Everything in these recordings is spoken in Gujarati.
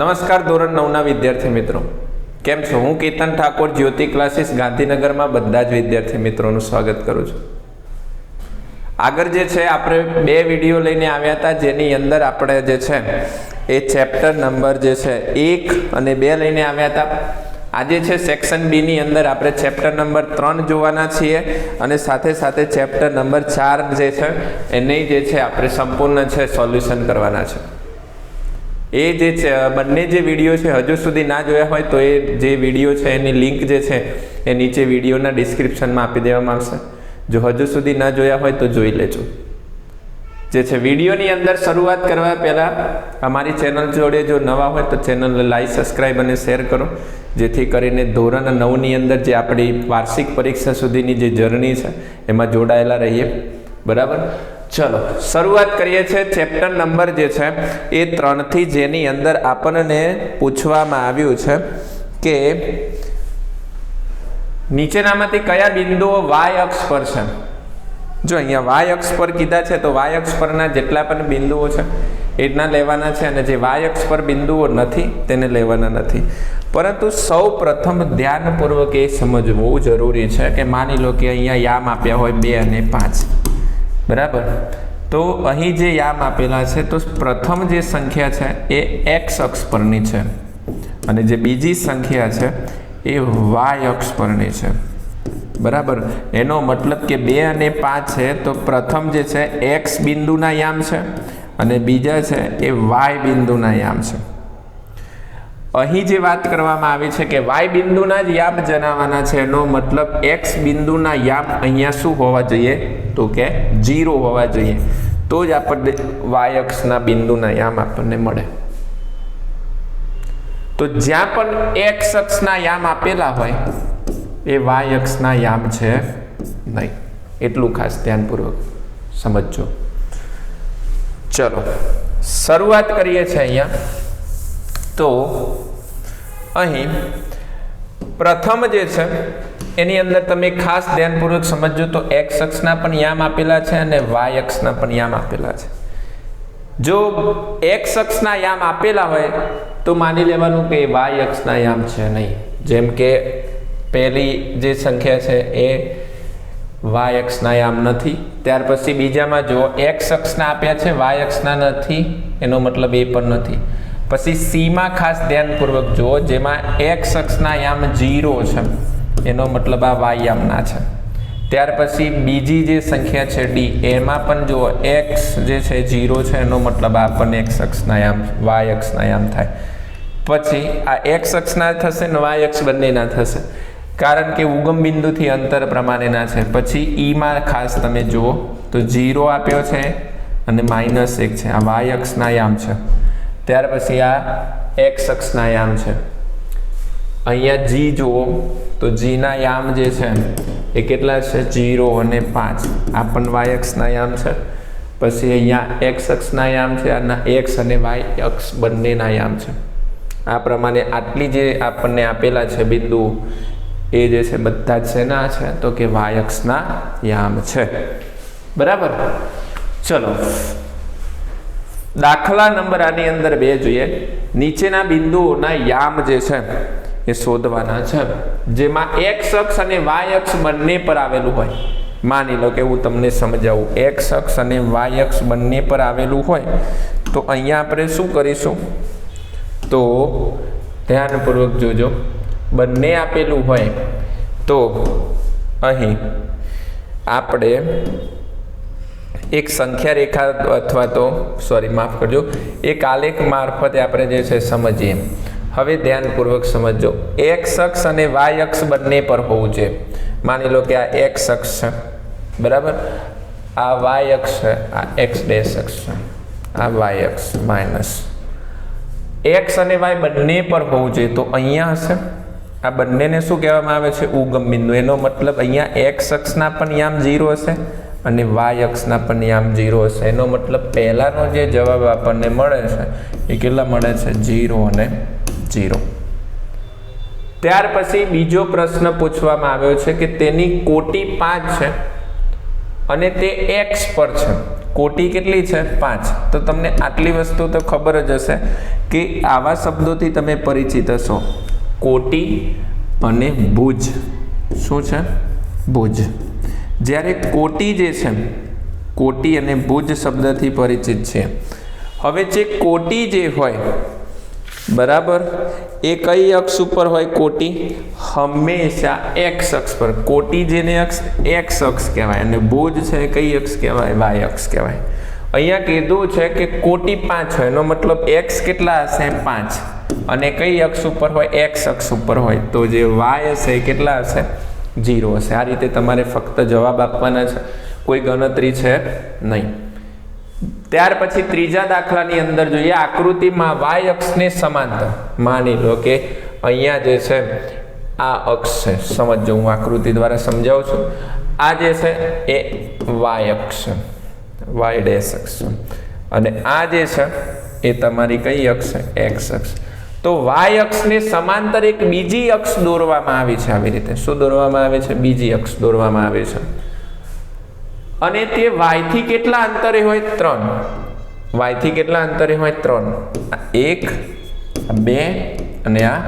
નમસ્કાર ધોરણ 9ના વિદ્યાર્થી મિત્રો, કેમ છો? હું કેતન ઠાકોર, જ્યોતિ ક્લાસીસ ગાંધીનગરમાં બધા જ વિદ્યાર્થી મિત્રોનું સ્વાગત કરું છું. આગળ જે છે આપણે બે વિડીયો લઈને આવ્યા હતા, જેની અંદર આપણે જે છે એ ચેપ્ટર નંબર જે છે 1 અને 2 લઈને આવ્યા હતા. આજે છે સેક્શન બી ની અંદર આપણે ચેપ્ટર નંબર 3 જોવાના છીએ અને સાથે સાથે ચેપ્ટર નંબર 4 જે છે એની જે છે આપણે સંપૂર્ણ છે સોલ્યુશન કરવાના છે. એ જે બંને જે વિડીયો છે હજુ સુધી ના જોયા હોય તો એ જે વિડીયો છે એની લિંક જે છે એ નીચે વિડીયોના ડિસ્ક્રિપ્શનમાં આપી દેવામાં આવશે. જો હજુ સુધી ના જોયા હોય તો જોઈ લેજો. જે છે વિડીયોની અંદર શરૂઆત કરવા પહેલાં અમારી ચેનલ જોડે જો નવા હોય તો ચેનલને લાઈક, સબસ્ક્રાઈબ અને શેર કરો, જેથી કરીને ધોરણ 9ની અંદર જે આપણી વાર્ષિક પરીક્ષા સુધીની જે જર્ની છે એમાં જોડાયેલા રહીએ. બરાબર, ચલો શરૂઆત કરીએ છીએ. ચેપ્ટર નંબર જે છે એ 3 થી, જેની અંદર આપણને પૂછવામાં આવ્યું છે કે નીચેનામાંથી કયા બિંદુઓ વાય અક્ષ પર છે. જો અહીંયા વાય અક્ષ પર કીધા છે તો વાય અક્ષ પરના જેટલા પણ બિંદુઓ છે એના લેવાના છે, અને જે વાય અક્ષ પર બિંદુઓ નથી તેને લેવાના નથી. પરંતુ સૌ પ્રથમ ધ્યાનપૂર્વક એ સમજવું જરૂરી છે કે માની લો કે અહીંયા યામ આપ્યા હોય 2 અને 5. બરાબર, તો અહીં જે યામ આપેલા છે તો પ્રથમ જે સંખ્યા છે એ એક્સ અક્ષ પરની છે અને જે બીજી સંખ્યા છે એ વાય અક્ષ પરની છે. બરાબર, એનો મતલબ કે 2 અને 5 છે તો પ્રથમ જે છે એક્સ બિંદુના યામ છે અને બીજા છે એ વાય બિંદુના યામ છે. અહીં જે વાત કરવામાં આવી છે કે વાય બિંદુના જ યામ જણાવવાના છે, એનો મતલબ એક્સ બિંદુના યામ અહીંયા શું હોવા જોઈએ તો કે 0 હોવા જોઈએ, તો જ આપણને વાય અક્ષના બિંદુના યામ આપણને મળે. તો જ્યાં પણ એક્સ અક્ષના યામ આપેલા હોય એ વાય અક્ષના યામ છે નહીં, એટલું ખાસ ધ્યાનપૂર્વક સમજજો. ચલો શરૂઆત કરીએ છીએ અહીંયા. તો અહીં પ્રથમ જે છે એની અંદર તમે ખાસ ધ્યાનપૂર્વક સમજજો તો એક્સ અક્ષના પણ યામ આપેલા છે અને વાય અક્ષના પણ યામ આપેલા છે. જો એક્સ અક્ષના યામ આપેલા હોય તો માની લેવાનું કે વાય અક્ષના યામ છે નહીં. જેમ કે પહેલી જે સંખ્યા છે એ વાય અક્ષના યામ નથી. ત્યાર પછી બીજામાં જો એક્સ અક્ષના આપ્યા છે, વાય અક્ષના નથી, એનો મતલબ એ પણ નથી. પછી સીમાં ખાસ ધ્યાનપૂર્વક જુઓ, જેમાં એક્સ અક્ષના યામ 0 છે, એનો મતલબ આ વાય યામના છે. ત્યાર પછી બીજી જે સંખ્યા છે ડી, એમાં પણ જુઓ એક્સ જે છે 0 છે, એનો મતલબ આ પણ એક્સ અક્ષના યામ વાય અક્ષના યામ થાય. પછી આ એક્સ અક્ષના થશે ને વાય અક્ષ બંનેના થશે, કારણ કે ઉગમ બિંદુથી અંતર પ્રમાણેના છે. પછી ઈમાં ખાસ તમે જુઓ તો 0 આપ્યો છે અને -1 છે, આ વાય અક્ષના યામ છે. ત્યાર પછી આ એક્સ અક્ષના યામ છે. અહીંયા જી જુઓ તો જીના યામ જે છે એ કેટલા છે 0 અને 5, આ પણ વાય અક્ષના યામ છે. પછી અહીંયા એક્સ અક્ષના યામ છે, આના એક્સ અને વાય અક્ષ બંનેના યામ છે. આ પ્રમાણે આટલી જે આપણને આપેલા છે બિંદુ એ જે છે બધા જ શેના છે તો કે વાય અક્ષના યામ છે. બરાબર, ચલો દાખલા નંબર આની અંદર 2 જોઈએ. નીચેના બિંદુઓના યામ જે છે એ શોધવાના છે, જેમાં એક્સ અક્ષ અને વાય અક્ષ બંને પર આવેલું હોય. માની લો કે હું તમને સમજાવું, એક્સ અક્ષ અને વાય અક્ષ બંને પર આવેલું હોય તો અહીંયા આપણે શું કરીશું તો ધ્યાનપૂર્વક જોજો. બંને આપેલું હોય તો અહીં આપણે એક સંખ્યા રેખા અથવા તો માફ કરજો, એક આલેખ મારફતે આપણે જે છે સમજીએ. હવે ધ્યાનપૂર્વક સમજો, એક્સ અક્ષ અને વાય અક્ષ બંને પર હોવું જોઈએ. માની લો કે આ એક્સ અક્ષ છે, બરાબર, આ વાય અક્ષ છે, આ એક્સ ડેશ અક્ષ છે, આ વાય અક્ષ માઇનસ. એક્સ અને વાય બંને પર હોવું જોઈએ તો અહીંયા હશે. આ બંનેને શું કહેવામાં આવે છે ઉગમ બિંદુ. એનો મતલબ અહીંયા એક્સ અક્ષના પણ યામ 0 હશે અને વાય અક્ષના પણ યામ 0 હશે. એનો મતલબ પહેલાનો જે જવાબ આપણને મળે છે એ કેટલા મળે છે 0 અને 0. ત્યાર પછી બીજો પ્રશ્ન પૂછવામાં આવ્યો છે કે તેની કોટી 5 છે અને તે એક્સ પર છે. કોટી કેટલી છે 5. તો તમને આટલી વસ્તુ તો ખબર જ હશે કે આવા શબ્દોથી તમે પરિચિત હશો. કોટી અને ભુજ. શું છે? ભુજ. જ્યારે કોટી જે છે, કોટી અને ભુજ શબ્દથી પરિચિત છે. હવે જે કોટી જે હોય, બરાબર, એ કઈ અક્ષ ઉપર હોય? કોટી હંમેશા એક્સ અક્ષ પર. કોટી જેને અક્ષ એક્સ અક્ષ કહેવાય અને ભુજ છે કઈ અક્ષ કહેવાય? વાય અક્ષ કહેવાય. અહીંયા કીધું છે કે કોટી 5 હોય, એનો મતલબ એક્સ કેટલા હશે? 5. અને કઈ અક્ષ ઉપર હોય? એક્સ અક્ષ ઉપર હોય. તો જે વાય હશે કેટલા હશે? 0 હશે. આ રીતે તમારે ફક્ત જવાબ આપવાના છે, કોઈ ગણતરી છે નહીં. ત્યાર પછી ત્રીજા દાખલાની અંદર જોઈએ. આકૃતિમાં વાય અક્ષને સમાંતર, માની લો કે અહીંયા જે છે આ અક્ષ છે. સમજો, હું આકૃતિ દ્વારા સમજાવું છું. આ જે છે એ વાય અક્ષ છે, વાય ડેશ અક્ષ છે, અને આ જે છે એ તમારી કઈ અક્ષ છે? એક્સ અક્ષ. તો વાય અક્ષને સમાંતર એક બીજી અક્ષ દોરવામાં આવી છે. આવી રીતે શું દોરવામાં આવે છે? બીજી અક્ષ દોરવામાં આવે છે. અને તે વાય થી કેટલા અંતરે હોય? 3. વાય થી કેટલા અંતરે હોય? 3. 1, 2 અને આ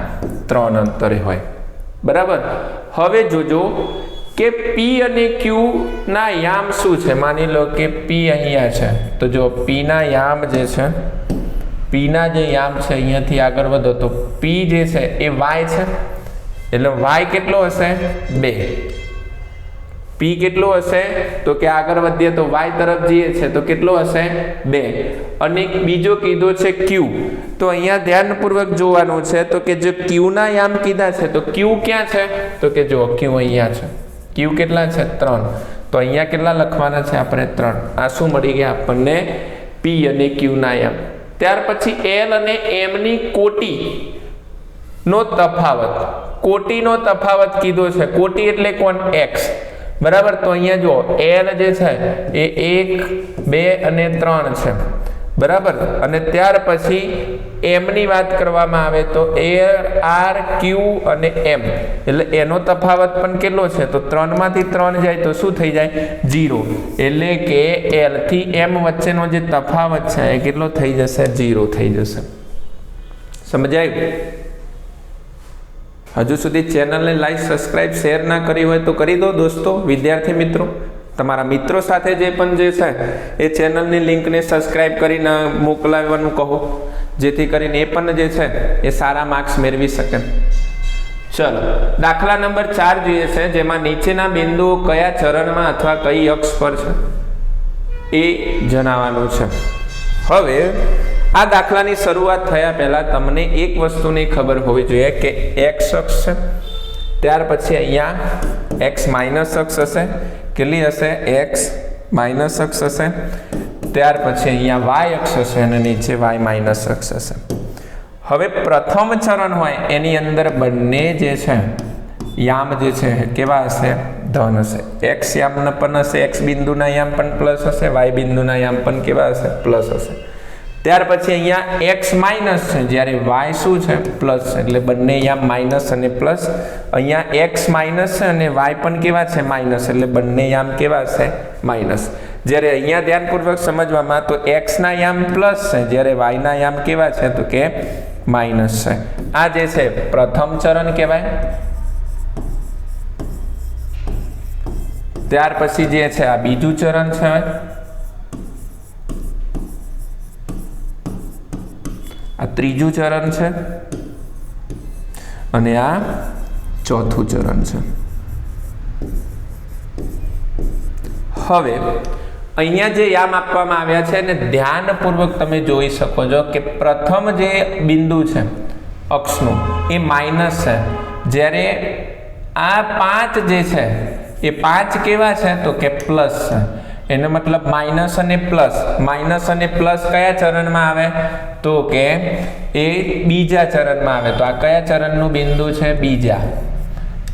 3 અંતરે હોય. બરાબર. હવે જોજો કે P અને Q ના યામ શું છે? માની લો કે P અહીંયા છે, તો જો P ના યામ જે છે, P ના જે યામ છે, અહીંયાથી આગળ વધો તો P જે છે એ y છે, એટલે y કેટલો હશે? 2. P કેટલો હશે? તો કે આગળ વધીએ તો y તરફ જઈએ છે તો કેટલો હશે? 2. અને બીજો કીધો છે Q. તો અહીંયા ધ્યાનપૂર્વક જોવાનું છે, તો કે જો Q ના યામ કીધા છે તો Q ક્યાં છે? તો કે જો Q અહીંયા છે. Q કેટલા છે? 3. તો અહીંયા કેટલા લખવાના છે આપણે? 3. આ શું મળી ગયા આપણને? P અને Q ના યામ. ત્યાર પછી L અને M ની કોટી નો તફાવત. કોટીનો તફાવત કીધો છે. કોટી એટલે કોણ? x. બરાબર. તો અહીંયા જો L જે છે એ 1, 2 અને 3 છે. બરાબર. અને ત્યાર પછી M ની વાત કરવામાં આવે તો R, Q અને M, એટલે એનો તફાવત પણ કેટલો છે? તો 3 માંથી 3 જાય તો શું થઈ જાય? 0. એટલે કે L થી M વચ્ચેનો જે તફાવત છે એ કેટલો થઈ જશે? 0 થઈ જશે. સમજાયું? હજુ સુધી ચેનલને લાઈક, સબસ્ક્રાઇબ, શેર ના કરી હોય તો કરી દો દોસ્તો, વિદ્યાર્થી મિત્રો. તમારા મિત્રો સાથે જે પણ જે છે એ ચેનલની લિંકને સબસ્ક્રાઇબ કરીને મોકલાવવાનું કહો, જેથી કરીને એ પણ જે છે એ સારા માર્ક્સ મેળવી શકે. ચલો, દાખલા નંબર 4 જોઈએ છે, જેમાં નીચેના બિંદુઓ કયા ચરણમાં અથવા કઈ અક્ષ પર છે એ જણાવવાનું છે. હવે આ દાખલાની શરૂઆત થયા પહેલા તમને એક વસ્તુની ખબર હોવી જોઈએ કે એક્સ અક્ષ છે, ત્યાર પછી અહીંયા એક્સ માઇનસ અક્ષ હશે. કેટલી હશે? એક્સ માઇનસ અક્ષ હશે. ત્યાર પછી અહીંયા વાય અક્ષ હશે અને નીચે વાય માઇનસ અક્ષ હશે. હવે પ્રથમ ચરણ હોય એની અંદર બંને જે છે યામ જે છે કેવા હશે? ધન હશે. એક્સ યામ પણ હશે, એક્સ બિંદુના યામ પણ પ્લસ હશે, વાય બિંદુના યામ પણ કેવા હશે? પ્લસ હશે. ત્યાર પછી અહીંયા એક્સ માઇનસ છે, જ્યારે વાય શું છે? પ્લસ છે, એટલે બંને યામ માઇનસ અને પ્લસ. અહીંયા એક્સ માઇનસ છે અને વાય પણ કેવા છે? માઇનસ, એટલે બંને યામ કેવા છે? માઇનસ. જ્યારે અહીંયા ધ્યાનપૂર્વક સમજવામાં તો એક્સ ના યામ પ્લસ છે, જ્યારે વાય ના યામ કેવા છે? તો કે માઇનસ છે. આ જે છે પ્રથમ ચરણ કહેવાય. ત્યાર પછી જે છે આ બીજું ચરણ છે, આ ત્રીજું ચરણ છે અને આ ચોથું ચરણ છે. હવે અહીંયા જે યામ આપવામાં આવ્યા છે ને ધ્યાનપૂર્વક તમે જોઈ શકો છો કે પ્રથમ જે બિંદુ છે અક્ષનું એ માઇનસ છે, જ્યારે આ 5 જે છે એ 5 કેવા છે? તો કે પ્લસ છે. એનો મતલબ માઇનસ અને પ્લસ. માઇનસ અને પ્લસ કયા ચરણમાં આવે? તો કે એ બીજા ચરણમાં આવે. તો આ કયા ચરણનું બિંદુ છે? બીજા.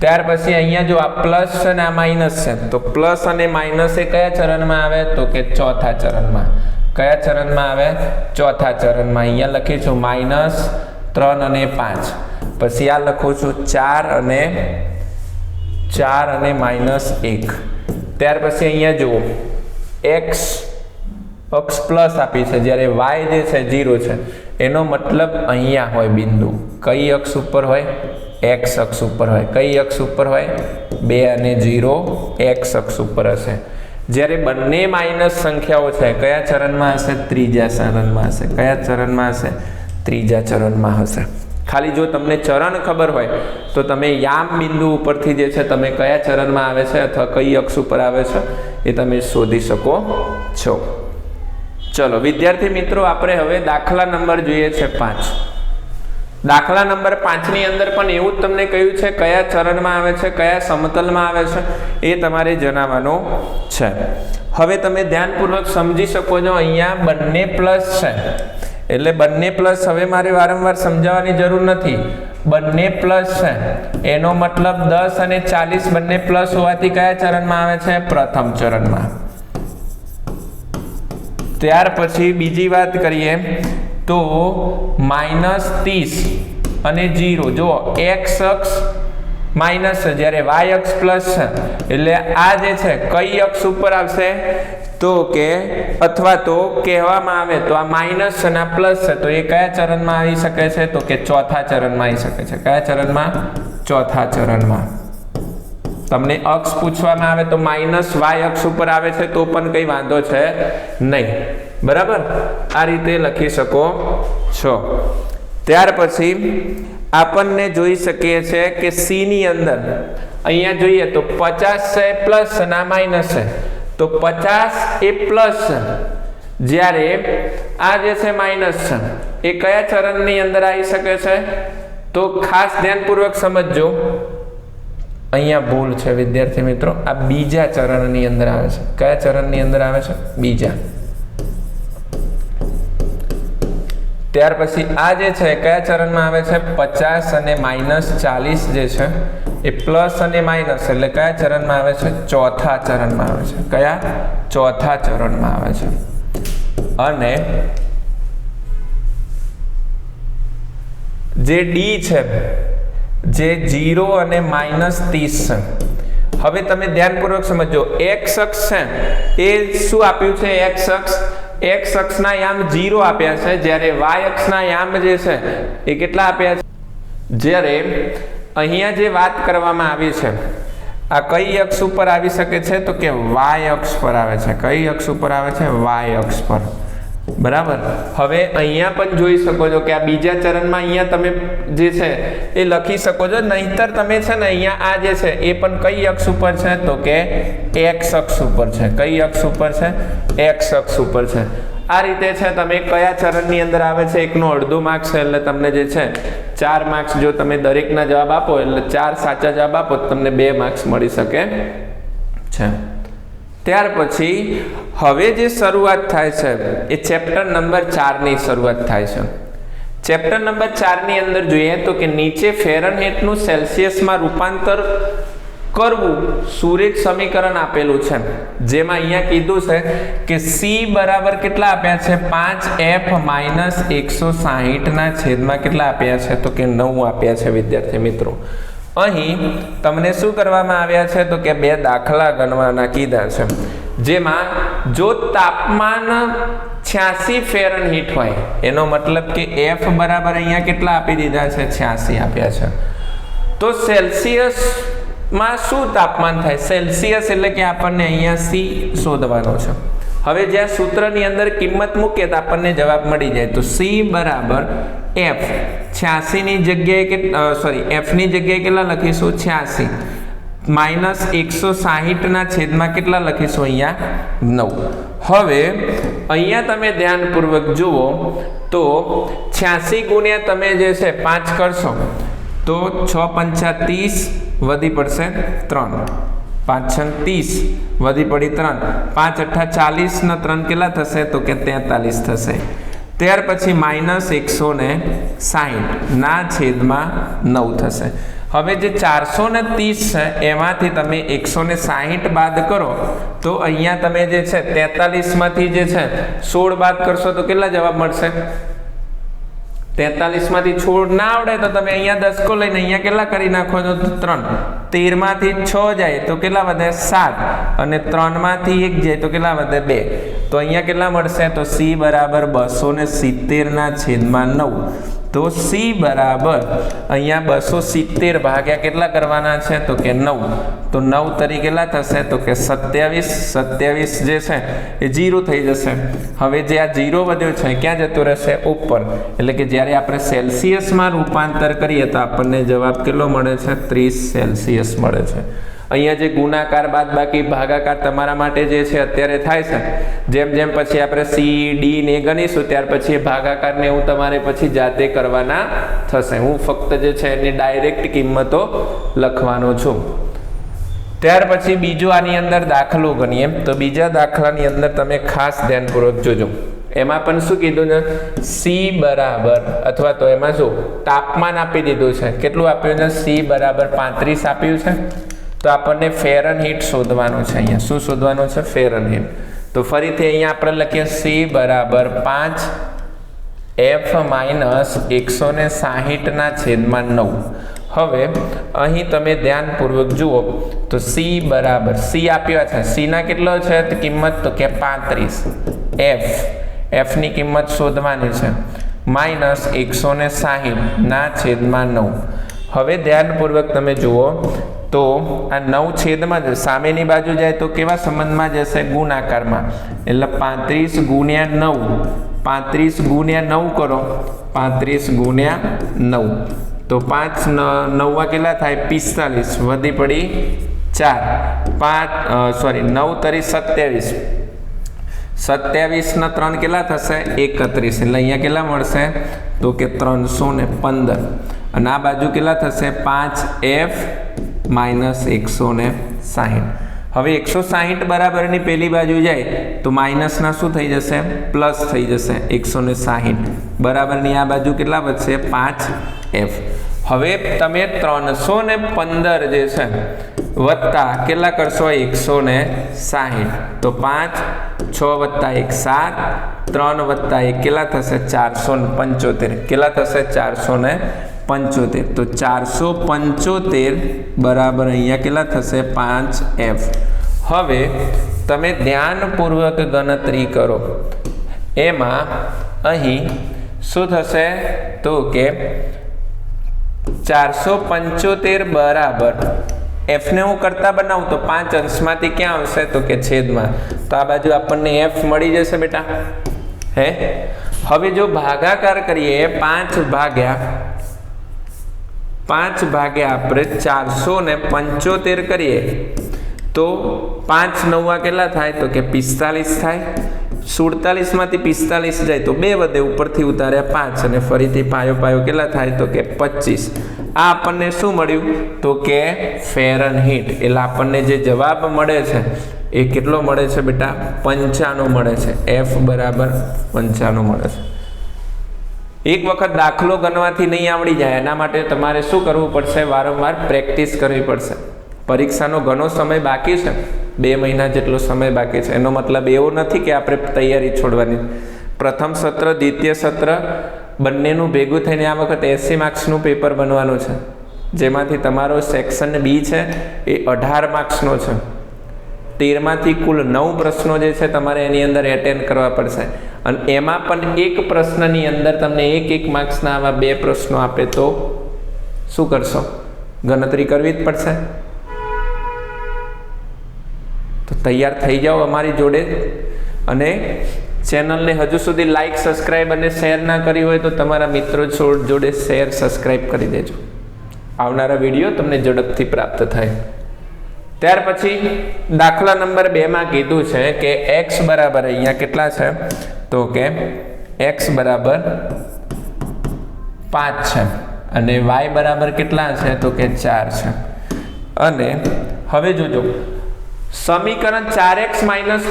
ત્યાર પછી અહીંયા જો આ પ્લસ છે અને આ માઇનસ છે, તો પ્લસ અને માઇનસ એ કયા ચરણમાં આવે? તો કે ચોથા ચરણમાં. કયા ચરણમાં આવે? ચોથા ચરણમાં. અહીંયા લખીશું -3 અને 5. પછી આ લખું છું 4 અને -1. ત્યાર પછી અહીંયા જુઓ x અક્ષ પ્લસ આપી છે, જ્યારે વાય જે છે 0 છે, એનો મતલબ અહીંયા હોય બિંદુ. કઈ અક્ષ ઉપર હોય? એક્સ અક્ષ ઉપર હોય. કઈ અક્ષ ઉપર હોય? 2 અને 0 એક્સ અક્ષ ઉપર હશે. જ્યારે બંને માઇનસ સંખ્યાઓ છે, કયા ચરણમાં હશે? ત્રીજા ચરણમાં હશે. કયા ચરણમાં હશે? ત્રીજા ચરણમાં હશે. ખાલી જો તમને ચરણ ખબર હોય તો તમે યામ બિંદુ ઉપરથી જે છે તમે કયા ચરણમાં આવે છે અથવા કઈ અક્ષ ઉપર આવે છે એ તમે શોધી શકો છો. ચલો વિદ્યાર્થી મિત્રો, આપણે હવે દાખલા નંબર જોઈએ છે 5. દાખલા નંબર 5 ની અંદર પણ એવું જ તમને કહ્યું છે કયા ચરણમાં આવે છે, કયા સમતલમાં આવે છે એ તમારે જણાવવાનું છે. હવે તમે ધ્યાનપૂર્વક સમજી શકો છો, અહીંયા બંને પ્લસ છે એટલે બંને પ્લસ. હવે મારે વારંવાર સમજાવવાની જરૂર નથી, બંને પ્લસ છે એનો મતલબ 10 અને 40 બંને પ્લસ હોવાથી કયા ચરણમાં આવે છે? પ્રથમ ચરણમાં. ત્યાર પછી બીજી વાત કરીએ તો -30 અને 0, જો એક્સ અક્ષ માઇનસ છે જ્યારે વાય અક્ષ પ્લસ છે, એટલે આ જે છે કઈ અક્ષ ઉપર આવશે? તો કે અથવા તો કહેવામાં આવે તો આ માઇનસ અને આ પ્લસ છે, તો એ કયા ચરણમાં આવી શકે છે? તો કે ચોથા ચરણમાં આવી શકે છે. કયા ચરણમાં? ચોથા ચરણમાં. તમને અક્ષ પૂછવામાં આવે તો માઇનસ વાય અક્ષ ઉપર આવે છે તો પણ કંઈ વાંધો છે નહીં. બરાબર, આ રીતે લખી શકો છો. ત્યાર પછી આપણને જોઈ શકીએ છીએ કે સી ની અંદર અહીંયા જોઈએ તો 50 છે પ્લસ અને આ માઇનસ છે, તો 50 એ પ્લસ છે, જ્યારે આ જે છે માઇનસ છે, એ કયા ચરણની અંદર આવી શકે છે? તો ખાસ ધ્યાનપૂર્વક સમજજો, અહીંયા ભૂલ છે વિદ્યાર્થી મિત્રો, આ બીજા ચરણની અંદર આવે છે. કયા ચરણની અંદર આવે છે? બીજા. ત્યાર પછી આ જે છે કયા ચરણમાં આવે છે? 50 અને -40 જે છે એ પ્લસ અને માઇનસ, એટલે કયા ચરણમાં આવે છે? ચોથા ચરણમાં આવે છે. કયા? ચોથા ચરણમાં આવે છે. અને જે ડી છે, જે 0 અને -30 છે. હવે તમે ધ્યાનપૂર્વક સમજો, એક્સ અક્ષ છે એ શું આપ્યું છે? એક્સ અક્ષના યામ 0 આપ્યા છે, જ્યારે વાય અક્ષના યામ જે છે એ કેટલા આપ્યા છે? જ્યારે અહીંયા જે વાત કરવામાં આવી છે, આ કઈ અક્ષ ઉપર આવી શકે છે? તો કે વાય અક્ષ પર આવે છે. કઈ અક્ષ ઉપર આવે છે? વાય અક્ષ પર. બરાબર. હવે અહીંયા પણ જોઈ શકો છો કે આ બીજા ચરણમાં અહીંયા તમે જે છે એ લખી શકો છો, નહીતર તમે છે ને અહીંયા આ જે છે એ પણ કઈ અક્ષ ઉપર છે? તો કે એક્સ અક્ષ ઉપર છે. કઈ અક્ષ ઉપર છે? એક્સ અક્ષ ઉપર છે. આ રીતે છે તમે કયા ચરણની અંદર આવે છે એકનો અડધો માર્ક્સ છે, એટલે તમને જે છે 4 માર્ક્સ. જો તમે દરેકના જવાબ આપો એટલે 4 સાચા જવાબ આપો તો તમને 2 માર્ક્સ મળી શકે છે. ત્યાર પછી હવે જે શરૂઆત થાય છે એ ચેપ્ટર નંબર 4 ની શરૂઆત થાય છે. ચેપ્ટર નંબર 4 ની અંદર જોઈએ તો કે નીચે ફેરનહીટનું સેલ્સિયસમાં રૂપાંતર કરવું સુરેખ સમીકરણ આપેલું છે, જેમાં અહીંયા કીધું છે કે સી બરાબર કેટલા આપ્યા છે? 5f - 160 ના છેદમાં કેટલા આપ્યા છે? તો કે 9 આપ્યા છે વિદ્યાર્થી મિત્રો. અહીં તમને શું કરવામાં આવ્યા છે? તો કે 2 દાખલા ગણવાના કીધા છે, જેમાં જો તાપમાન 86 ફેરનહીટ હોય, એનો મતલબ કે એફ બરાબર અહીંયા કેટલા આપી દીધા છે? 86 આપ્યા છે. તો સેલ્સિયસ માં શું તાપમાન થાય? સેલ્સિયસ એટલે કે આપણને અહીંયા સી શોધવાનો છે. હવે જ્યાં સૂત્રની અંદર કિંમત મૂકીએ તો આપણને જવાબ મળી જાય. તો સી બરાબર એફ 86 ની જગ્યાએ એફ ની જગ્યાએ કેટલા લખીશું? 86 માઇનસ 160 ના છેદમાં કેટલા લખીશું? અહીંયા 9. હવે અહીંયા તમે ધ્યાનપૂર્વક જુઓ તો 86 ગુણ્યા તમે જે છે 5 કરશો તો 6 પંચા 30 વધી પડશે 3, 5 6 30 વધી પડી 3, 5 8 40 ના 3 કેટલા થશે? તો કે 43 થશે. ત્યાર પછી માઇનસ 160 ના છેદમાં 9 થશે. હવે જે 430 છે એમાંથી તમે 160 બાદ કરો તો અહીંયા તમે જે છે 43 માંથી જે છે 16 બાદ કરશો તો કેટલા જવાબ મળશે? 43 માંથી 16 ના આવડે તો તમે અહીંયા દસકો લઈને અહીંયા કેટલા કરી નાખો છો? 3. 13 માંથી 6 જાય તો કેટલા વધે? 7. અને 3 માંથી 1 જાય તો કેટલા વધે? 2. તો અહીંયા કેટલા મળશે? તો c બરાબર 270/9 તો c બરાબર અહીંયા 270 ભાગ્યા કેટલા કરવાના છે? તો કે 9. તો 9 તરીકે કેટલા થશે? તો કે 27 જે છે એ 0 થઈ જશે. હવે જે આ 0 વધ્યો છે ક્યાં જતો રહેશે? ઉપર. એટલે કે જ્યારે આપણે સેલ્સિયસમાં રૂપાંતર કરીએ તો આપણને જવાબ કેટલો મળે છે? 30 સેલ્સિયસ મળે છે. અહીંયા જે ગુણાકાર બાદબાકી ભાગાકાર તમારા માટે જે છે અત્યારે થાય છે, જેમ જેમ પછી આપણે સી ડી ને ગણીશું ત્યાર પછી ભાગાકાર ને એવું તમારે પછી જાતે કરવાના થશે. હું ફક્ત જે છે એની ડાયરેક્ટ કિંમતો લખવાનો છું. ત્યાર પછી બીજો આની અંદર દાખલો ગણીએ તો બીજા દાખલાની અંદર તમે ખાસ ધ્યાનપૂર્વક જોજો. એમાં પણ શું કીધું છે? સી બરાબર અથવા તો એમાં શું તાપમાન આપી દીધું છે. કેટલું આપ્યું છે? સી બરાબર 35 આપ્યું છે. તો આપણને ફેરનહીટ શોધવાનું છે. અહીંયા શું શોધવાનું છે? ફેરનહીટ. તો ફરીથી અહીંયા આપણે લખીએ સી બરાબર 5F-160/9. હવે અહીં તમે ધ્યાનપૂર્વક જુઓ તો સી બરાબર સી આપ્યા છે. સીના કેટલો છે કિંમત? તો કે 35. ની કિંમત શોધવાની છે -160/9. હવે ધ્યાનપૂર્વક તમે જુઓ તો આ 9 છેદમાં જશે. સામેની બાજુ જાય તો કેવા સંબંધમાં જશે? ગુણાકારમાં. એટલે 35 ગુણ્યા 9. 35 ગુણ્યા 9 કરો. 35 ગુણ્યા 9 તો 5 9 કેટલા થાય? 45. વધી પડી 4. 9 તરી 27. 27 ના 3 કેટલા થશે? 31. એટલે અહીંયા કેટલા મળશે? તો કે 315. અને આ બાજુ કેટલા થશે? 5F -160. હવે 160 બરાબરની પેલી બાજુ જાય તો માઇનસના શું થઈ જશે? પ્લસ થઈ જશે. 160 બરાબરની આ બાજુ કેટલા વધશે? 5F. હવે તમે 315 જે છે વત્તા કેટલા કરશો? 160. તો 5 6 + 1 7 3 + 1 કેટલા થશે? 475. કેટલા થશે? 475. તો 475 બરાબર અહીંયા કેટલા થશે? 5F. હવે તમે ધ્યાનપૂર્વક ગણતરી કરો. એમાં અહીં શું થશે? તો કે 475 બરાબર F ને હું કરતા બનાવું તો 5 અંશમાંથી ક્યાં આવશે? તો કે છેદમાં. તો આ બાજુ આપણને F મળી જશે બેટા. હે હવે જો ભાગાકાર કરીએ 5 ભાગ્યા આપણે 475 કરીએ તો 5 9 કેટલા થાય? તો કે 45 થાય. 47 માંથી 45 જાય તો 2 વધે, ઉપરથી ઉતાર્યા 5 અને ફરીથી પાયો કેટલા થાય? તો કે 25. આ આપણને શું મળ્યું? તો કે ફેરનહીટ. એટલે આપણને જે જવાબ મળે છે એ કેટલો મળે છે બેટા? 95 મળે છે. F બરાબર 95 મળે છે. એક વખત દાખલો ગણવાથી નહીં આવડી જાય, એના માટે તમારે શું કરવું પડશે? વારંવાર પ્રેક્ટિસ કરવી પડશે. પરીક્ષાનો ઘણો સમય બાકી છે. 2 મહિના જેટલો સમય બાકી છે. એનો મતલબ એવો નથી કે આપણે તૈયારી છોડવાની. પ્રથમ સત્ર દ્વિતીય સત્ર બંનેનું ભેગું થઈને આ વખત 80 માર્ક્સનું પેપર બનવાનું છે, જેમાંથી તમારો સેક્શન બી છે એ 18 માર્ક્સનો છે. 13 માંથી કુલ 9 પ્રશ્નો જે છે તમારે એની અંદર એટેન્ડ કરવા પડશે. અને એમાં પણ એક પ્રશ્નની અંદર તમને 1 માર્ક્સના આવા 2 પ્રશ્નો આપે તો શું કરશો? ગણતરી કરવી જ પડશે. તો તૈયાર થઈ જાઓ અમારી જોડે. અને ચેનલને હજુ સુધી લાઈક, સબસ્ક્રાઈબ અને શેર ના કરી હોય તો તમારા મિત્રો જોડે શેર, સબસ્ક્રાઈબ કરી દેજો. આવનારા વિડીયો તમને ઝડપથી પ્રાપ્ત થાય. ત્યાર પછી દાખલા નંબર 2 માં કીધું છે કે x બરાબર અહીંયા કેટલા છે? તો કે x બરાબર 5 છે અને y બરાબર કેટલા છે? તો કે 4 છે. અને હવે જોજો, સમીકરણ 4x -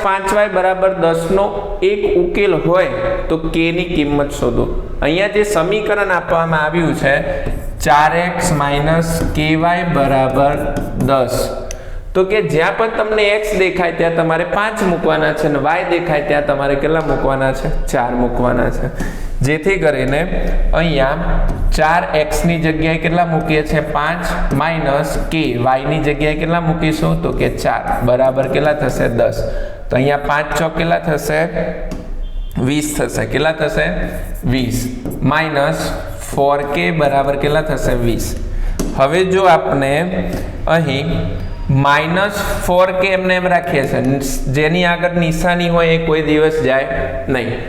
5y બરાબર 10 નો એક ઉકેલ હોય તો k ની કિંમત શોધો. અહીંયા જે સમીકરણ આપવામાં આવ્યું છે 4x - ky બરાબર 10, તો કે જ્યાં પણ તમને x દેખાય ત્યાં તમારે 5 મૂકવાના છે અને y દેખાય ત્યાં તમારે કેટલા મૂકવાના છે? 4 મૂકવાના છે. જેથી કરીને અહીંયા 4x ની જગ્યાએ કેટલા મૂકીએ છીએ 5 માઇનસ k y ની જગ્યાએ કેટલા મૂકીશું તો કે 4 બરાબર કેટલા થશે 10. તો અહીંયા 5 ચોક કેટલા થશે 20 થશે. કેટલા થશે 20 માઇનસ 4k બરાબર કેટલા થશે 20. હવે જો આપણે અહીં -4k એમને એમ રાખીએ છીએ, જેની આગળ નિશાની હોય એ કોઈ દિવસ જાય નહીં.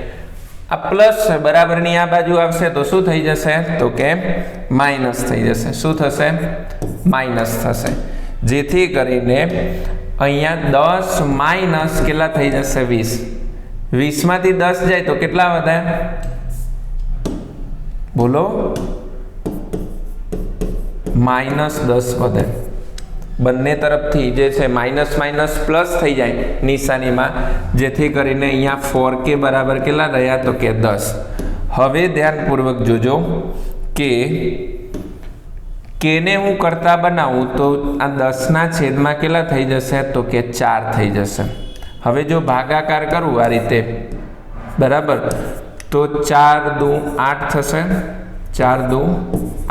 આ પ્લસ છે બરાબરની આ બાજુ આવશે તો શું થઈ જશે તો કે માઇનસ થઈ જશે. શું થશે માઇનસ થશે. જેથી કરીને અહીંયા 10 માઇનસ કેટલા થઈ જશે 20. 20 માંથી 10 જાય તો કેટલા વધે બોલો -10 વધે. બંને તરફથી જે છે માઇનસ માઇનસ પ્લસ થઈ જાય નિશાનીમાં, જેથી કરીને અહીંયા 4k બરાબર કેટલા રહ્યા તો કે 10. હવે ધ્યાનપૂર્વક જોજો કે k ને હું કરતા બનાવું તો આ 10 ના છેદમાં કેટલા થઈ જશે તો કે 4 થઈ જશે. હવે જો ભાગાકાર કરું આ રીતે બરાબર તો 4 દુ 8 થશે, 4 દુ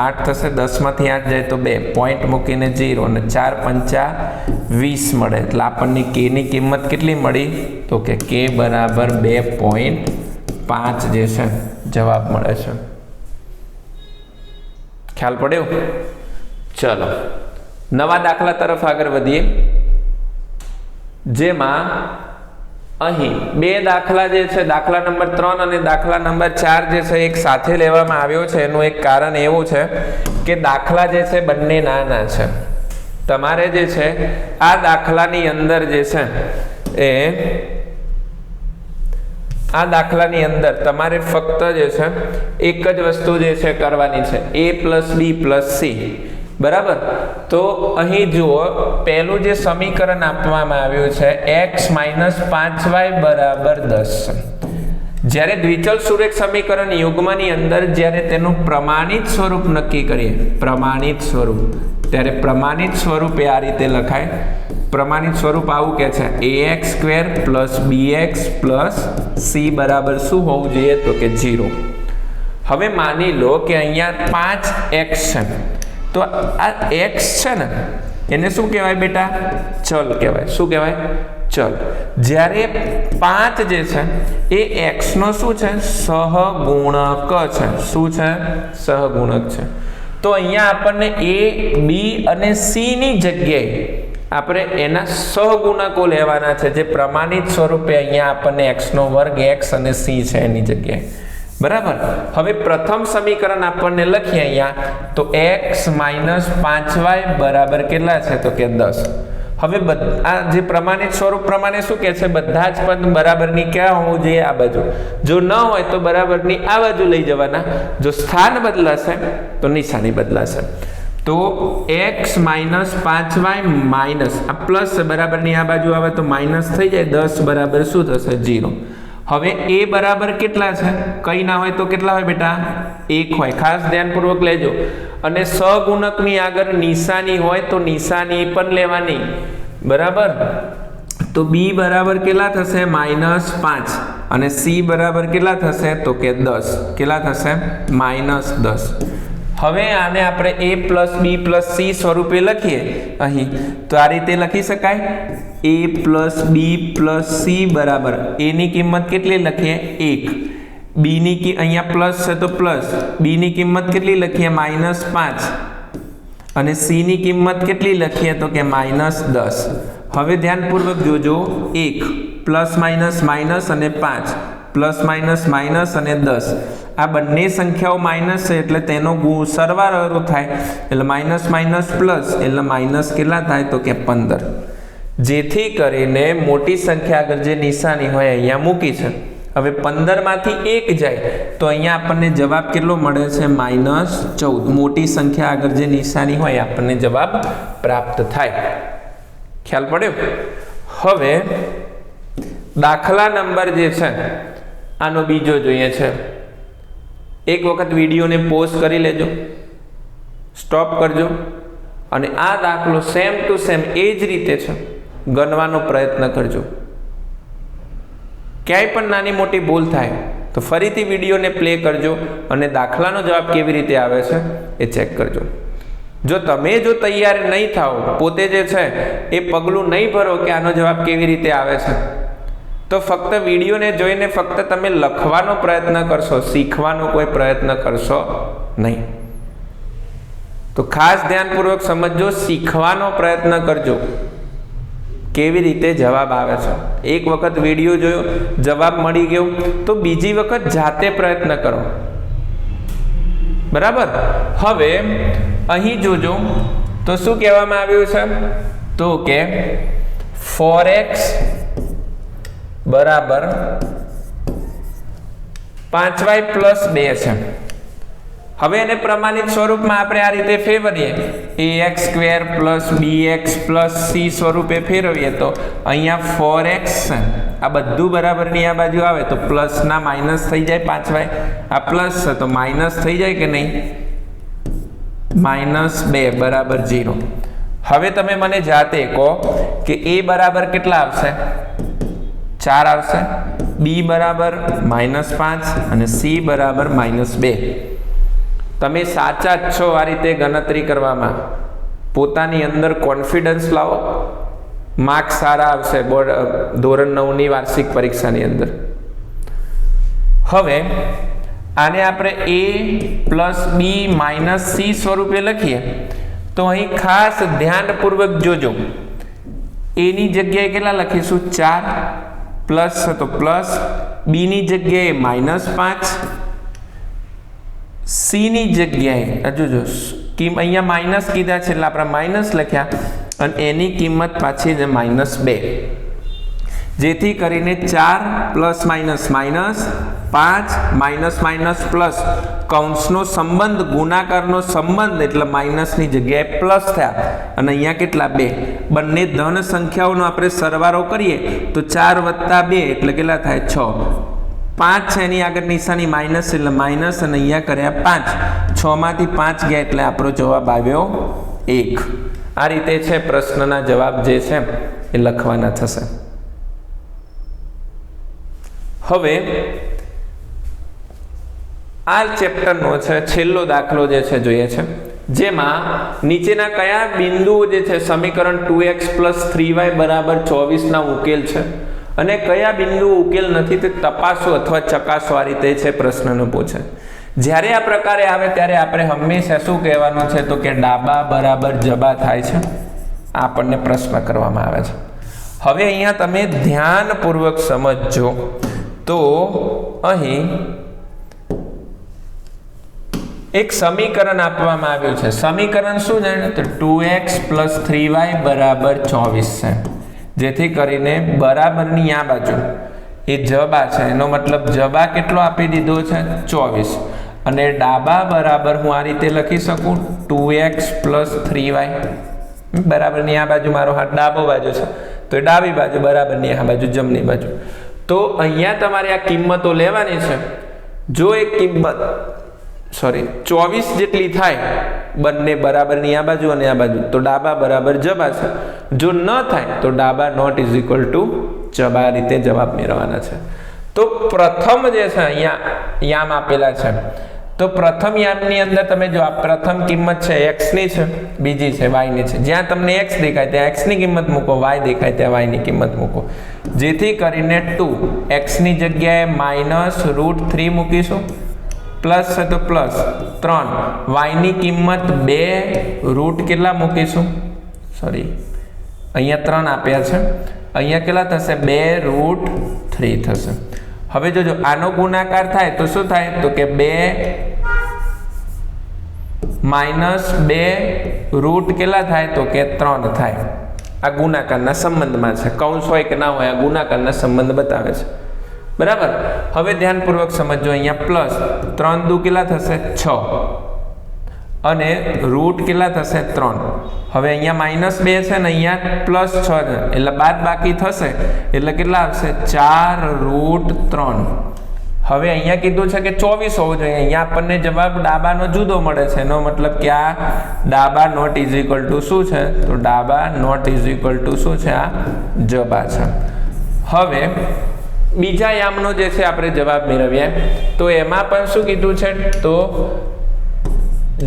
8 થશે. 10 માંથી 8 જાય તો 2 પોઈન્ટ મૂકીને 0 અને 4 પંચા 20 મળે. એટલે આપણને k ની કિંમત કેટલી મળી તો કે k બરાબર 2.5 જે છે જવાબ મળે છે. ખ્યાલ પડ્યો? ચલો નવા દાખલા તરફ આગળ વધીએ, જેમાં અહીં બે દાખલા જે છે દાખલા નંબર 3 અને દાખલા નંબર 4 જે છે એક સાથે લેવામાં આવ્યો છે. એનું એક કારણ એવું છે કે દાખલા જે છે બંને નાના છે. તમારે જે છે આ દાખલાની અંદર જે છે આ દાખલાની અંદર તમારે ફક્ત જે છે એક જ વસ્તુ જે છે કરવાની છે, a + b + c બરાબર. તો અહીં જુઓ પહેલું જે સમીકરણ આપવામાં આવ્યું છે x - 5y બરાબર 10. જ્યારે દ્વિચલ સુરેખ સમીકરણ યુગ્મની અંદર જ્યારે તેનું પ્રમાણિત સ્વરૂપ નક્કી કરીએ, પ્રમાણિત સ્વરૂપ, ત્યારે પ્રમાણિત સ્વરૂપ આ રીતે લખાય. પ્રમાણિત સ્વરૂપ આવું કે છે ax² + bx + c બરાબર શું હોવું જોઈએ તો કે 0. હવે માની લો કે અહીંયા 5x છે, તો આ x છે ને એને શું કહેવાય બેટા ચલ કહેવાય. શું કહેવાય ચલ. જ્યારે 5 જે છે એ x નો શું છે સહગુણક છે. શું છે સહગુણક છે. તો અહીંયા આપણને a b અને c ની જગ્યાએ આપણે એના સહગુણકો લેવાના છે, જે પ્રમાણિત સ્વરૂપે અહીંયા આપણને x² x અને c છે એની જગ્યાએ બરાબર. હવે પ્રથમ સમીકરણ આપણને લખીએ અહીંયા તો x - 5y બરાબર કેટલા છે તો કે 10. હવે આ જે પ્રમાણિત સ્વરૂપ પ્રમાણે શું કહે છે બધા જ પદ બરાબરની ક્યાં હોવું જોઈએ આ બાજુ. જો ન હોય તો બરાબરની આ બાજુ લઈ જવાના. જો સ્થાન બદલાશે તો નિશાની બદલાશે. તો x - 5y માઇનસ આ પ્લસ બરાબરની આ બાજુ આવે તો માઇનસ થઈ જાય. 10 બરાબર શું થશે 0. હવે a બરાબર કેટલા છે કઈ ના હોય તો કેટલા હોય બેટા 1 હોય. ખાસ ધ્યાનપૂર્વક લેજો. અને સહગુણકની આગળ નિશાની હોય તો નિશાની પણ લેવાની બરાબર. તો b બરાબર કેટલા થશે -5 અને c બરાબર કેટલા થશે તો કે 10. કેટલા થશે -10. હવે આને આપણે a + b + c સ્વરૂપે લખીએ અહીં તો આ રીતે લખી શકાય. a + b + c બરાબર a ની કિંમત કેટલી લખીએ 1, b ની અહીંયા પ્લસ છે તો પ્લસ, b ની કિંમત કેટલી લખીએ -5 અને c ની કિંમત કેટલી લખીએ તો કે -10. હવે ધ્યાનપૂર્વક જોજો 1 ± માઇનસ અને 5 ± અને 10 આ બંને સંખ્યાઓ માઇનસ છે એટલે તેનો સરવાળો થાય એટલે માઇનસ પ્લસ એટલે માઇનસ કેટલા થાય તો કે 15. જેથી કરીને મોટી સંખ્યા આગળ જે નિશાની હોય અહીંયા મૂકી છે. હવે 15 માંથી 1 જાય તો અહીંયા આપણને જવાબ કેટલો મળે છે -14. મોટી સંખ્યા આગળ જે નિશાની હોય આપણને જવાબ પ્રાપ્ત થાય. ખ્યાલ પડ્યો? હવે દાખલા નંબર જે છે આનો બીજો જોઈએ છે. એક વખત વિડીયોને પોઝ કરી લેજો, સ્ટોપ કરજો અને આ દાખલો સેમ ટુ સેમ એ જ રીતે છે ગણવાનો પ્રયત્ન કરજો. ક્યાંય પણ નાની મોટી ભૂલ થાય તો ફરીથી વિડીયોને પ્લે કરજો અને દાખલાનો જવાબ કેવી રીતે આવે છે એ ચેક કરજો. જો તમે તૈયાર નહીં થાઓ, પોતે જે છે એ પગલું નહીં ભરો કે આનો જવાબ કેવી રીતે આવે છે, તો ફક્ત વિડીયોને જોઈને ફક્ત તમે લખવાનો પ્રયત્ન કરશો, શીખવાનો કોઈ પ્રયત્ન કરશો નહીં. તો ખાસ ધ્યાનપૂર્વક સમજજો, શીખવાનો પ્રયત્ન કરજો કેવી રીતે જવાબ આવે છે. એક વખત વિડીયો જોયો, જવાબ મળી ગયો તો બીજી વખત જાતે પ્રયત્ન કરો. બરાબર. હવે અહીં જોજો તો શું કહેવામાં આવ્યું છે, તો કે 4x બરાબર 5y પ્લસ 2 છે. હવે એને પ્રમાણિત સ્વરૂપમાં આપણે આ રીતે ફેરવીએ, ax square plus bx plus c સ્વરૂપે ફેરવીએ તો અહીંયા 4x આ બધું બરાબરની આ બાજુ આવે તો પ્લસના માઇનસ થઈ જાય, 5y આ પ્લસ છે તો માઇનસ થઈ જાય કે નહીં, -2 બરાબર 0. હવે તમે મને જાતે કહો કે a બરાબર કેટલા આવશે, 4 આવશે, b બરાબર -5 અને c બરાબર -2. તમે સાચા જ છો આ રીતે ગણતરી કરવામાં. પોતાની અંદર કોન્ફિડન્સ લાવો, માર્ક્સ સારા આવશે ધોરણ 9ની વાર્ષિક પરીક્ષાની અંદર. હવે આને આપણે a plus b minus c સ્વરૂપે લખીએ તો અહીં ખાસ ધ્યાનપૂર્વક જોજો, a ની જગ્યાએ કેટલા લખીશું, 4 પ્લસ તો પ્લસ, b ની જગ્યાએ -5, c ની જગ્યાએ જોજો અહીંયા માઇનસ કીધા છે એટલે આપણે માઇનસ લખ્યા અને એની કિંમત પાછી છે -2, જેથી કરીને 4 plus minus minus, 5 minus minus plus, કૌંસનો સંબંધ ગુણાકારનો સંબંધ એટલે માઇનસની જગ્યાએ પ્લસ થયા અને અહીંયા કેટલા 2. બંને ધન સંખ્યાઓનો આપણે સરવાળો કરીએ તો 4 વત્તા 2 એટલે કેટલા થાય 6. 5 છે એની આગળ નિશાની માઇનસ એટલે માઇનસ અને અહીંયા કર્યા 5, 6 માંથી 5 ગયા એટલે આપણો જવાબ આવ્યો 1. આ રીતે છે પ્રશ્નના જવાબ જે છે એ લખવાના થશે. હવે આ ચેપ્ટરનો છે છેલ્લો દાખલો જે છે જોઈએ છે, જેમાં નીચેના કયા બિંદુઓ જે છે સમીકરણ 2x + 3y બરાબર 24 ના ઉકેલ છે અને કયા બિંદુ ઉકેલ નથી તે તપાસો અથવા ચકાસો. આ રીતે છે પ્રશ્નનું પૂછે. જ્યારે આ પ્રકારે આવે ત્યારે આપણે હંમેશા શું કહેવાનું છે, તો કે ડાબા બરાબર જબા થાય છે. આપણને પ્રશ્ન કરવામાં આવે છે. હવે અહીંયા તમે ધ્યાનપૂર્વક સમજજો તો અહીં એક સમીકરણ આપવામાં આવ્યું છે. સમીકરણ શું છે, તો 2x + 3y બરાબર 24 છે. જેથી કરીને બરાબરની આ બાજુ એ જબા છે, એનો મતલબ જબા કેટલો આપી દીધો છે 24, અને ડાબા બરાબર હું આ રીતે લખી શકું 2x + 3y. બરાબરની આ બાજુ મારો હાથ ડાબો બાજુ છે તો એ ડાબી બાજુ, બરાબરની આ બાજુ જમણી બાજુ. તો અહીંયા તમારે આ કિંમતો લેવાની છે. જો એક કિંમત 24 જેટલી થાય બંને બરાબરની આ બાજુ અને આ બાજુ તો ડાબા બરાબર જબા છે. જો ન થાય તો ડાબા = જબા. આ રીતે જવાબ મેળવવાના છે. તો પ્રથમ જે છે અહીંયા યામ આપેલા છે, તો પ્રથમ યામની અંદર તમે જો આ પ્રથમ કિંમત છે x ની છે, બીજી છે y ની છે. જ્યાં તમને x દેખાય ત્યાં x ની કિંમત મૂકો, y દેખાય ત્યાં y ની કિંમત મૂકો, જેથી કરીને 2 x ની જગ્યાએ -√3 મૂકીશું, પ્લસ છે તો પ્લસ 3, y ની કિંમત 2 રૂટ કેટલા મૂકીશું, અહીંયા 3 આપ્યા છે, અહીંયા કેટલા થશે 2√3 થશે. હવે જોજો આનો ગુણાકાર થાય તો શું થાય, તો કે 2 - 2 રૂટ કેટલા થાય, તો કે 3 થાય. આ ગુણાકારના સંબંધમાં છે. કૌંસ હોય કે ના હોય આ ગુણાકારના સંબંધ બતાવે છે. બરાબર. હવે ધ્યાનપૂર્વક સમજો, અહીંયા પ્લસ 3 દુ કેટલા થશે 6 અને રૂટ કેટલા થશે 3. હવે અહીંયા -2 છે ને અહીંયા +6 છે એટલે બાદ બાકી થશે એટલે કેટલા આવશે 4√3. હવે અહીંયા કીધું છે કે 24 હોવું જોઈએ, અહીંયા આપણને જવાબ ડાબાનો જુદો મળે છે. એનો મતલબ કે આ ડાબા = શું છે, તો ડાબા = શું છે, આ જબા છે. હવે બીજા યામનો જે છે આપણે જવાબ મેળવ્યા. તો એમાં પણ શું કીધું છે? તો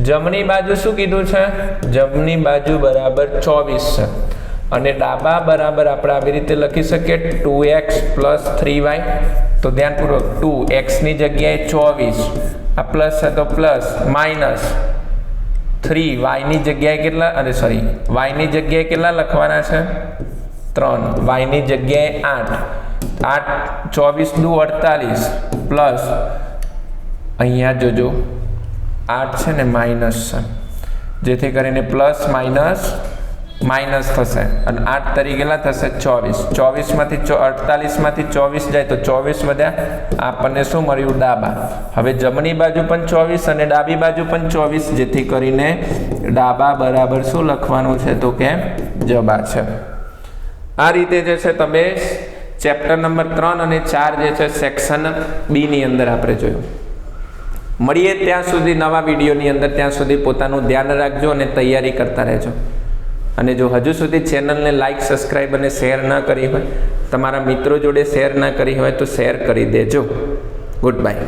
જમણી બાજુ શું કીધું છે? જમણી બાજુ બરાબર 24 છે અને ડાબા બરાબર આપણે આવી રીતે લખી શકીએ 2x પ્લસ 3y. તો ધ્યાનપૂર્વક 2x ની જગ્યાએ 24, આ પ્લસ છે તો પ્લસ, માઇનસ 3y ની જગ્યાએ કેટલા, અરે સોરી, y ની જગ્યાએ કેટલા લખવાના છે? 3, y ની જગ્યાએ 8, 24 દુ 48 પ્લસ અહીંયા જોજો 8 છે ને માઇનસ છે, જેથી કરીને પ્લસ માઇનસ થશે અને 8 તરીકે કેટલા થશે? 24 માંથી 48 માંથી 24 જાય તો 24 વધ્યા. આપણને શું મળ્યું? ડાબા. હવે જમણી બાજુ પણ 24 અને ડાબી બાજુ પણ 24, જેથી કરીને ડાબા બરાબર શું લખવાનું છે? તો કે જબા છે. આ રીતે જે છે તમે ચેપ્ટર નંબર 3 અને 4 જે છે સેક્શન બી ની અંદર આપણે જોયું. મળીએ ત્યાં સુધી નવા વિડીયોની અંદર. ત્યાં સુધી પોતાનું ધ્યાન રાખજો અને તૈયારી કરતા રહેજો. અને જો હજુ સુધી ચેનલને લાઈક, સબસ્ક્રાઈબ અને શેર ન કરી હોય, તમારા મિત્રો જોડે શેર ન કરી હોય તો શેર કરી દેજો. Good bye.